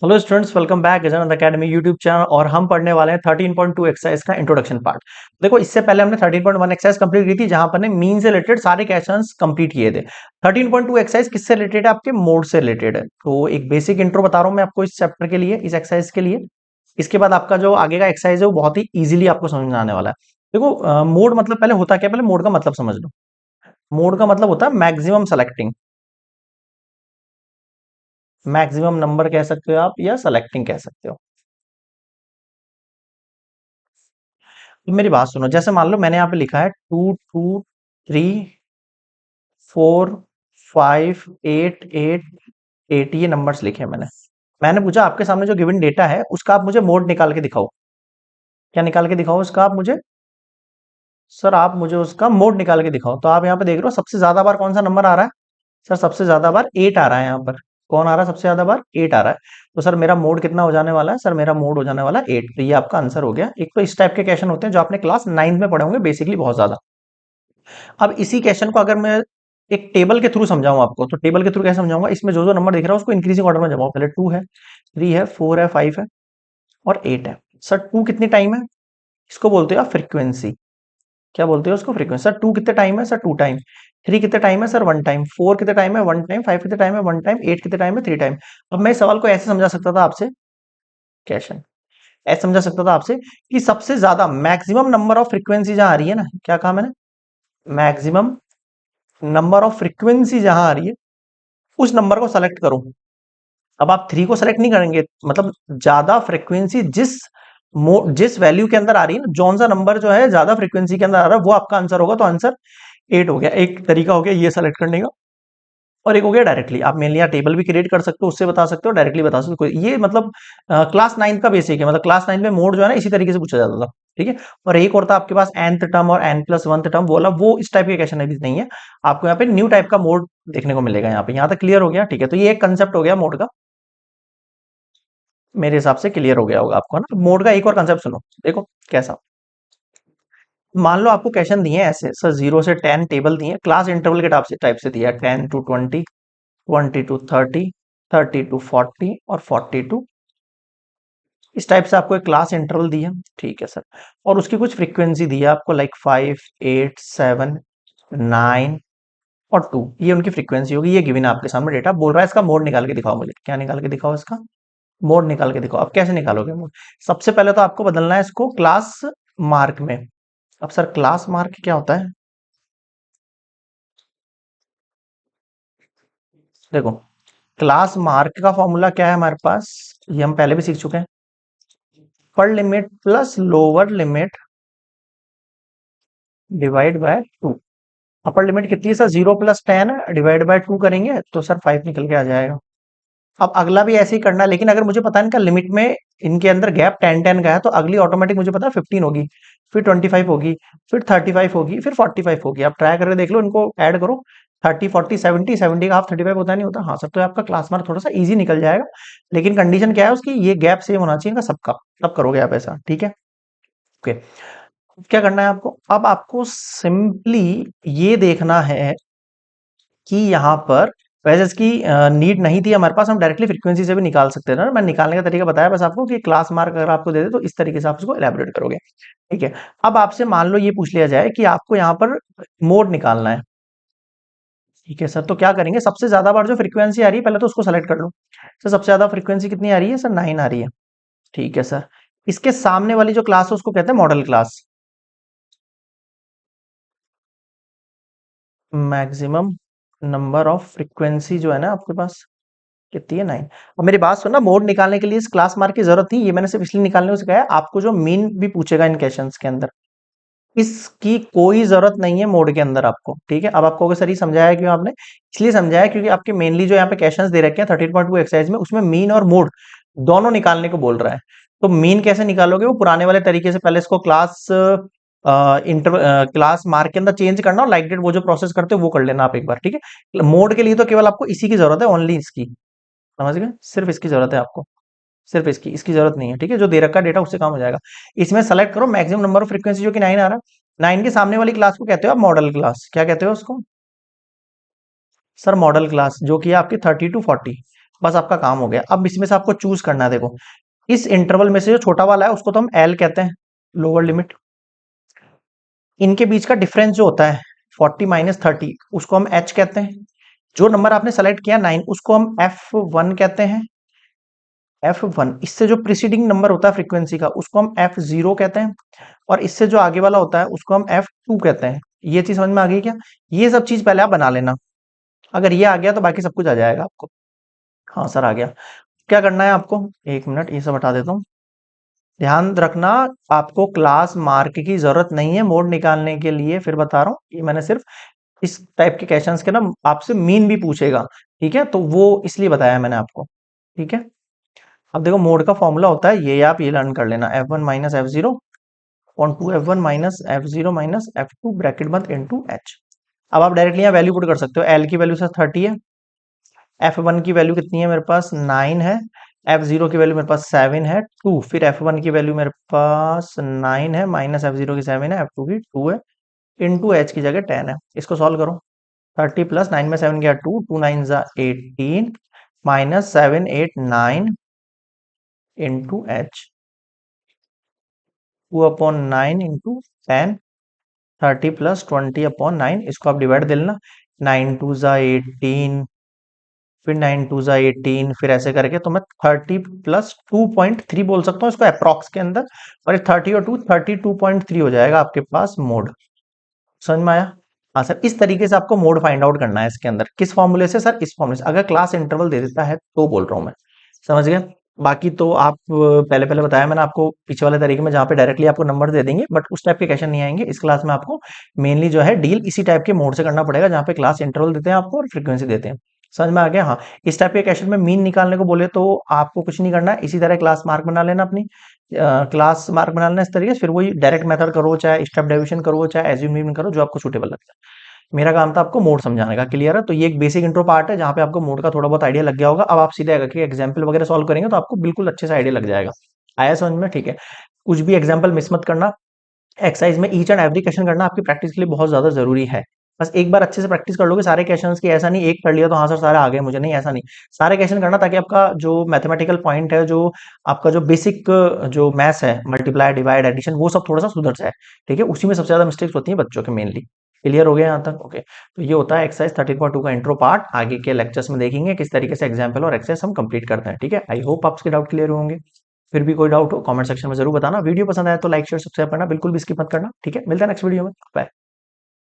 Hello students, welcome back Gajanand academy YouTube channel. और हम पढ़ने वाले हैं 13.2 एक्सरसाइज का इंट्रोडक्शन पार्ट। देखो, इससे पहले हमने 13.1 एक्सरसाइज कंप्लीट की थी, जहां पर ने मीन से रिलेटेड सारे क्वेश्चंस कंप्लीट किए थे। 13.2 एक्सरसाइज किससे रिलेटेड है? आपके मोड से रिलेटेड है। तो एक बेसिक इंट्रो बता रहा हूं मैं आपको इस चैप्टर के लिए, इस एक्सरसाइज के लिए। इसके बाद आपका जो आगे का एक्सरसाइज है वो बहुत ही ईजिली आपको समझ में आने वाला है। देखो, मोड मतलब पहले होता क्या है, पहले मोड का मतलब समझ लो। मोड का मतलब होता है मैक्सिमम सेलेक्टिंग। मैक्सिमम नंबर कह सकते हो आप, या सेलेक्टिंग कह सकते हो। तो मेरी बात सुनो, जैसे मान लो मैंने यहाँ पे लिखा है 2, 2, 3, 4, 5, 8, 8, 8, ये नंबर्स लिखे हैं मैंने। मैंने पूछा आपके सामने जो गिवन डेटा है उसका आप मुझे मोड निकाल के दिखाओ। क्या निकाल के दिखाओ उसका आप मुझे? सर आप मुझे उसका मोड निकाल के दिखाओ। तो आप यहाँ पे देख रहे हो सबसे ज्यादा बार कौन सा नंबर आ रहा है? सर सबसे ज्यादा बार 8 आ रहा है यहाँ पर। कौन आ रहा है सबसे ज्यादा बार? 8 आ रहा है। तो सर मेरा मोड कितना हो जाने वाला है? सर मेरा मोड हो जाने वाला है 8। तो ये आपका आंसर हो गया। एक तो इस टाइप के क्वेश्चन होते हैं जो आपने क्लास 9 में पढ़े होंगे बेसिकली बहुत ज्यादा। अब इसी क्वेश्चन को अगर मैं एक टेबल के थ्रू समझाऊं आपको, तो टेबल के थ्रू कैसे समझाऊंगा? इसमें जो जो नंबर दिख रहा है उसको इंक्रीजिंग ऑर्डर में जमाओ। पहले 2 है, 3 है, 4 है, 5 है और 8 है। सर 2 कितनी टाइम है? इसको बोलते हो आप फ्रीक्वेंसी। क्या बोलते हो उसको? फ्रीक्वेंसी। सर 2 कितने टाइम है? Sir 2 time. 3 कितने टाइम है? Sir 1 time. 4 कितने टाइम है? 1 टाइम। 5 कितने टाइम है? 1 टाइम। 8 कितने टाइम है? 3 टाइम। अब मैं इस सवाल को ऐसे समझा सकता था आपसे, क्वेश्चन ऐसे समझा सकता था आपसे कि सबसे ज्यादा मैक्सिमम नंबर ऑफ फ्रीक्वेंसी जहां आ रही है ना, क्या कहा मैंने? मैक्सिमम नंबर ऑफ फ्रीक्वेंसी जहां आ रही है उस नंबर को सेलेक्ट करो। अब आप 3 को सेलेक्ट नहीं करेंगे, मतलब ज्यादा फ्रीक्वेंसी जिस वैल्यू के अंदर आ रही है ना, जौन सा नंबर जो है ज्यादा फ्रीक्वेंसी के अंदर आ रहा है वो आपका आंसर होगा। तो आंसर 8 हो गया। एक तरीका हो गया ये सेलेक्ट करने का। और एक हो गया डायरेक्टली, आप मेनली यहाँ टेबल भी क्रिएट कर सकते हो, उससे बता सकते हो, डायरेक्टली बता सकते हो। ये मतलब क्लास 9 का बेसिक है। मतलब क्लास 9 में मोड जो है ना इसी तरीके से पूछा जाता था। ठीक है। और एक और था आपके पास nth टर्म और n+1th टर्म, बोला वो इस टाइप के क्वेश्चन अभी नहीं है। आपको यहाँ पे न्यू टाइप का मोड देखने को मिलेगा। यहाँ पे यहाँ तक क्लियर हो गया? ठीक है। तो ये एक कंसेप्ट हो गया मोड का। मेरे हिसाब से क्लियर हो गया होगा आपको, है ना? मोड का एक और कंसेप्ट सुनो, देखो कैसा। मान लो आपको क्वेश्चन दिए हैं ऐसे, सर 0 से 10 टेबल दिए हैं, क्लास इंटरवल के टाइप से दिया है, 10 to 20, 20 to 30, 30 to 40 और 40 to, इस टाइप से आपको एक क्लास इंटरवल दिया। ठीक है सर। और उसकी कुछ फ्रीक्वेंसी दी है आपको, लाइक 5, 8, 7, 9 और 2, ये उनकी फ्रीक्वेंसी होगी। ये गिवन है आपके सामने डेटा। बोल रहा है इसका मोड निकाल के दिखाओ मुझे। क्या निकाल के दिखाओ? इसका मोड निकाल के दिखाओ। अब कैसे निकालोगे मोड? सबसे पहले तो आपको बदलना है इसको क्लास मार्क में। अब सर क्लास मार्क क्या होता है? देखो, क्लास मार्क का फॉर्मूला क्या है हमारे पास, ये हम पहले भी सीख चुके हैं। Upper limit plus lower limit divide by 2। Upper limit कितनी है सर? 0 + 10 डिवाइड बाय 2 करेंगे तो सर 5 निकल के आ जाएगा। अब अगला भी ऐसे ही करना है, लेकिन अगर मुझे पता है इनका लिमिट में, इनके अंदर गैप 10 10 का है, तो अगली ऑटोमेटिक मुझे पता है 15 होगी, फिर 25 होगी, फिर 35 होगी, फिर 45 होगी। आप ट्राई करके देख लो, इनको ऐड करो। 30, 40, 70, 70 का हाफ 35 होता नहीं होता? हाँ सर। तो आपका क्लास मार्क थोड़ा सा इजी निकल जाएगा। लेकिन कंडीशन क्या है उसकी? ये गैप सेम होना चाहिए इनका सबका। तब करोगे आप ऐसा। ठीक है। ओके। क्या करना है आपको? अब आपको सिंपली ये देखना है कि यहाँ पर, वैसे इसकी नीड नहीं थी हमारे पास, हम डायरेक्टली फ्रीक्वेंसी से भी निकाल सकते थे ना। मैं निकालने का तरीका बताया बस आपको, कि क्लास मार्क अगर आपको दे दे तो इस तरीके से आप उसको एलैबोरेट करोगे। ठीक है। अब आपसे मान लो ये पूछ लिया जाए कि आपको यहाँ पर मोड निकालना है। ठीक है सर। तो क्या करेंगे? सबसे ज्यादा बार जो फ्रीक्वेंसी आ रही है पहले तो उसको सेलेक्ट कर लो। सर सबसे ज्यादा फ्रीक्वेंसी कितनी आ रही है? सर 9 आ रही है। ठीक है सर। इसके सामने वाली जो क्लास है उसको कहते हैं model class. Maximum number of frequency जो है ना आपके पास, कितनी है? 9। अब मेरी बात सुनना, मोड निकालने के लिए इस क्लास मार्क की जरूरत नहीं, ये मैंने सिर्फ इसलिए निकालने को सिखाया। आपको जो मीन भी पूछेगा इन क्वेश्चंस के अंदर, इसकी कोई जरूरत नहीं है मोड के अंदर आपको। ठीक है। अब आपको अगर सर ये समझाया क्यों आपने? इसलिए समझाया क्योंकि आपके मेनली जो यहाँ पे क्वेश्चंस दे रखे हैं 13.2 एक्सरसाइज में, उसमें मीन और मोड दोनों निकालने को बोल रहा है। तो मीन कैसे निकालोगे? वो पुराने वाले तरीके से, पहले इसको क्लास मार्क के अंदर चेंज करना, और लाइक डेट वो जो प्रोसेस करते हो वो कर लेना आप एक बार। ठीक है। मोड के लिए तो केवल आपको इसी की जरूरत है, ओनली इसकी। समझ गए? सिर्फ इसकी जरूरत है आपको। सिर्फ इसकी जरूरत नहीं है। ठीक है। जो दे रखा डेटा उससे काम हो जाएगा। इसमें सेलेक्ट करो मैक्सिमम नंबर ऑफ फ्रीक्वेंसी, जो कि 9 आ रहा है। 9 के सामने वाली क्लास को कहते हो आप मॉडल क्लास। क्या कहते हो उसको? सर मॉडल क्लास, जो कि है आपकी 30 to 40। बस आपका काम हो गया। अब इसमें से आपको चूज करना है। देखो, इस इंटरवल में से जो छोटा वाला है उसको तो हम एल कहते हैं, लोअर लिमिट। इनके बीच का डिफरेंस जो होता है 40 - 30, उसको हम एच कहते हैं। जो नंबर आपने सेलेक्ट किया 9, उसको हम F1 कहते हैं। F1, इससे जो प्रीसीडिंग नंबर होता है फ्रीक्वेंसी का, उसको हम F0 कहते हैं। और इससे जो आगे वाला होता है उसको हम F2 कहते हैं। ये चीज समझ में आ गई क्या? ये सब चीज पहले आप बना लेना। अगर ये आ गया तो बाकी सब कुछ आ जाएगा आपको। हाँ सर, आ गया। क्या करना है आपको? एक मिनट, ये सब हटा देता हूँ। ध्यान रखना, आपको क्लास मार्क की जरूरत नहीं है मोड निकालने के लिए। फिर बता रहा हूँ, ये मैंने सिर्फ इस टाइप के क्वेश्चंस के ना आपसे मीन भी पूछेगा, ठीक है, तो वो इसलिए बताया मैंने आपको। ठीक है, अब देखो मोड का फॉर्मूला होता है ये, आप ये लर्न कर लेना, F1 - F0 on 2F1 - F0 - F2 bracket बंद इनटू एच। अब आप डायरेक्टली यहाँ वैल्यू पुट कर सकते हो। एल की वैल्यू सर 30 है, F1 की वैल्यू कितनी है मेरे पास 9 है, F0 की वैल्यू मेरे पास 7 है 2, फिर F1 की वैल्यू मेरे पास 9 है माइनस F0 की 7 है, F2 की 2 है, इनटू एच की जगह 10 है। इसको सॉल्व करो। 30 प्लस 9 में 7 गया 2, 2 9 जा 18 minus 7 8 9 into H, 2/9 into 10, 30 plus 20/9, इसको आप डिवाइड दे लेना। 9 2 जा 18, फिर 9 2 जा 18, फिर ऐसे करके तो मैं 30 प्लस 2.3 बोल सकता हूँ इसको अप्रॉक्स के अंदर। और 30 और 2 32.3 हो जाएगा आपके पास मोड। समझ में आया? हाँ सर, इस तरीके से आपको मोड फाइंड आउट करना है इसके अंदर। किस फॉर्मूले से सर? इस फॉर्मूले से, अगर क्लास इंटरवल दे देता है तो बोल रहा हूँ मैं। समझ गए? बाकी तो आप पहले पहले बताया मैंने आपको पीछे वाले तरीके में, जहाँ पे डायरेक्टली आपको नंबर दे देंगे, बट उस टाइप के क्वेश्चन नहीं आएंगे इस क्लास में। आपको मेनली जो है डील इसी टाइप के मोड से करना पड़ेगा, जहाँ पे क्लास इंटरवल देते हैं आपको और फ्रीक्वेंसी देते हैं। समझ में आ गया? हाँ, इस टाइप के क्वेश्चन में मीन निकालने को बोले तो आपको कुछ नहीं करना है, इसी तरह क्लास मार्क बना लेना अपनी। क्लास मार्क बना लेना इस तरीके से, फिर वही डायरेक्ट मेथड करो, चाहे स्टेप डेविएशन करो, चाहे एज्यूम करो, जो आपको सूटेबल लगता है। मेरा काम था आपको मोड समझाने का। क्लियर है? तो ये एक बेसिक इंट्रो पार्ट है जहाँ पे आपको मोड का थोड़ा बहुत आइडिया लग गया होगा। अब आप सीधे आगे के एग्जाम्पल वगैरह सॉल्व करेंगे तो आपको बिल्कुल अच्छे से आइडिया लग जाएगा। आया समझ में? ठीक है, कुछ भी एग्जाम्पल मिस मत करना। एक्सरसाइज में ईच एंड एवरी क्वेश्चन करना आपकी प्रैक्टिस के लिए बहुत ज्यादा जरूरी है। बस एक बार अच्छे से प्रैक्टिस कर लोगे सारे क्वेश्चंस की, ऐसा नहीं एक कर लिया तो हाँ सर सारे आ गए मुझे, नहीं ऐसा नहीं। सारे क्वेश्चन करना ताकि आपका जो मैथमेटिकल पॉइंट है, जो आपका जो बेसिक जो मैथ्स है, मल्टीप्लाई डिवाइड एडिशन, वो सब थोड़ा सा सुधर जाए। ठीक है, उसी में सबसे ज्यादा मिस्टेक्स होती हैं बच्चों के मेनली। क्लियर हो गया यहाँ तक? ओके, तो ये होता है एक्सरसाइज 13.2 का इंट्रो पार्ट। आगे के लेक्चर्स में देखेंगे किस तरीके से एग्जाम्पल और एक्सरसाइज हम कंप्लीट करते हैं। ठीक है, आई होप आपके डाउट क्लियर होंगे। फिर भी कोई डाउट हो कमेंट सेक्शन में जरूर बताना। वीडियो पसंद आया तो लाइक शेयर सब्सक्राइब करना बिल्कुल भी स्किप मत करना। ठीक है, मिलता है नेक्स्ट वीडियो में। बाय।